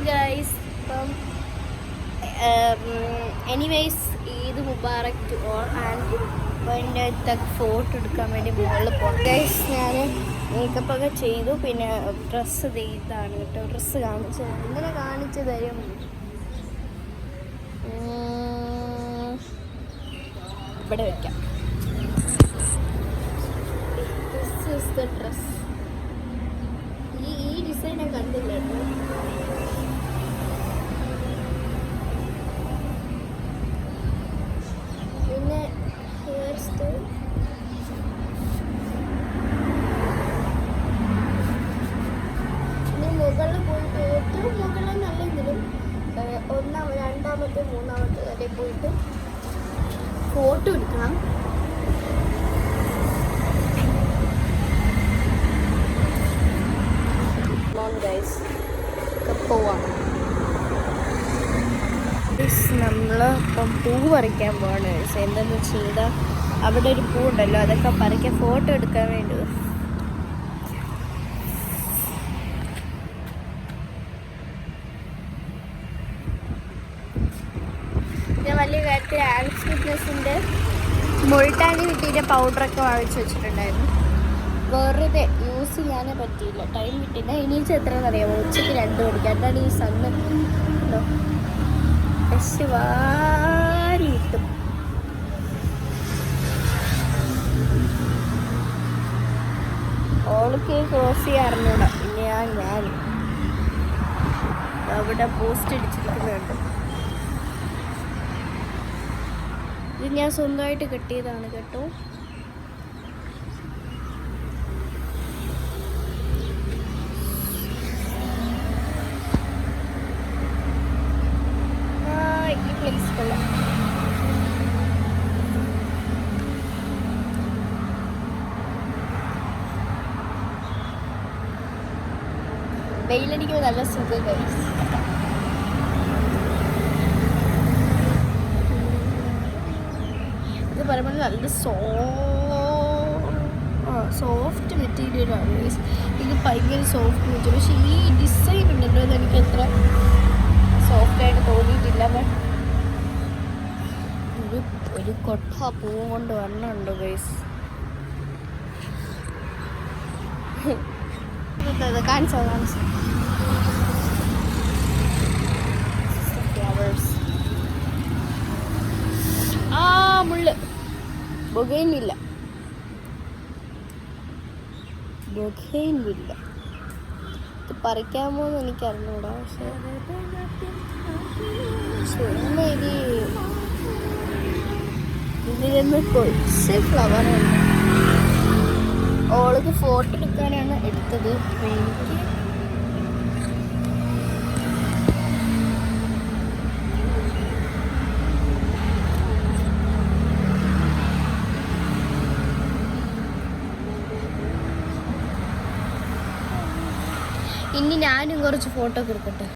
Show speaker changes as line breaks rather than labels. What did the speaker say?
Guys, ഇപ്പം anyways Eid Mubarak to all. And അപ്പോൾ എൻ്റെ ഫോട്ടോ എടുക്കാൻ വേണ്ടി മുകളിൽ പോകും ഗൈസ്. ഞാൻ മേക്കപ്പൊക്കെ ചെയ്തു. പിന്നെ ഡ്രസ്സ് ഇതാണ് കേട്ടോ. ഡ്രസ്സ് കാണിച്ചു ഇങ്ങനെ കാണിച്ചു തരും. ഇവിടെ വയ്ക്കാം. This is the dress. ഈ ഡിസൈൻ ഞാൻ കണ്ടില്ല കേട്ടോ. പിന്നെ ഹെയർ സ്റ്റൈൽ ഇനി മുകളിൽ പോയിട്ട് ഏറ്റവും മുകളിൽ നല്ലെങ്കിലും രണ്ടാമത്തെ മൂന്നാമത്തെ വരെ പോയിട്ട് ഫോട്ടോ എടുക്കണം. പോവാം. നമ്മൾ ഇപ്പം പൂ പറിക്കാൻ പോവാണ്. എന്തെന്ന് ചെയ്താൽ അവിടെ ഒരു പൂ ഉണ്ടല്ലോ, അതൊക്കെ പറിക്കാൻ ഫോട്ടോ എടുക്കാൻ വേണ്ടി. ഞാൻ വലിയ കാര്യത്തിൽ ആക്സ് ഫിറ്റ്നസിൻ്റെ മുൾട്ടാനി വിട്ടീൻ്റെ പൗഡറൊക്കെ വാങ്ങിച്ചു വെച്ചിട്ടുണ്ടായിരുന്നു. വെറുതെ യൂസ് ചെയ്യാനേ പറ്റിയില്ല, ടൈം കിട്ടില്ല. എണീച്ച് എത്രയെന്നറിയാമോ? ഉച്ചയ്ക്ക് 2 മണിക്ക്. അതാണ് ഈ സണ്ണ് ഫ്രഷ് വാരി കിട്ടും. ഓൾക്ക് ക്രോസ് ചെയ്യാറുണ്ട്. പിന്നെ ഞാൻ അവിടെ പോസ്റ്റ് അടിച്ചിരിക്കുന്നുണ്ട്. ഇത് ഞാൻ സ്വന്തമായിട്ട് കെട്ടിയതാണ് കേട്ടോ. വെയിലടിക്കുമ്പോൾ നല്ല സുഖം ഗൈസ്. ഇത് പറയുമ്പോൾ നല്ല സോഫ്റ്റ് മെറ്റീരിയലാണ് ഗൈസ്. ഇത് ഭയങ്കര സോഫ്റ്റ് മെറ്റീരിയൽ. പക്ഷേ ഈ ഡിസൈൻ ഉണ്ടല്ലോ, അതെനിക്ക് അത്ര സോഫ്റ്റായിട്ട് തോന്നിയിട്ടില്ല. ബട്ട് ഒരു കൊട്ട പൂവും കൊണ്ട് വരണുണ്ടോ ഗൈസ്. കാണിച്ചോ മുള്ള് ബൊഗൈൻവില്ല. ഇത് പറിക്കാമോ എന്ന് എനിക്കറിഞ്ഞൂടാ. പക്ഷേ ഇതിലൊന്ന് കൊച്ച് ഫ്ലവറുണ്ട്. ഓൾക്ക് ഫോട്ടോ എടുക്കാനാണ് എടുത്തത്. എനിക്ക് ഇനി ഞാനും കുറച്ച് ഫോട്ടോ ഒക്കെ എടുക്കട്ടെ.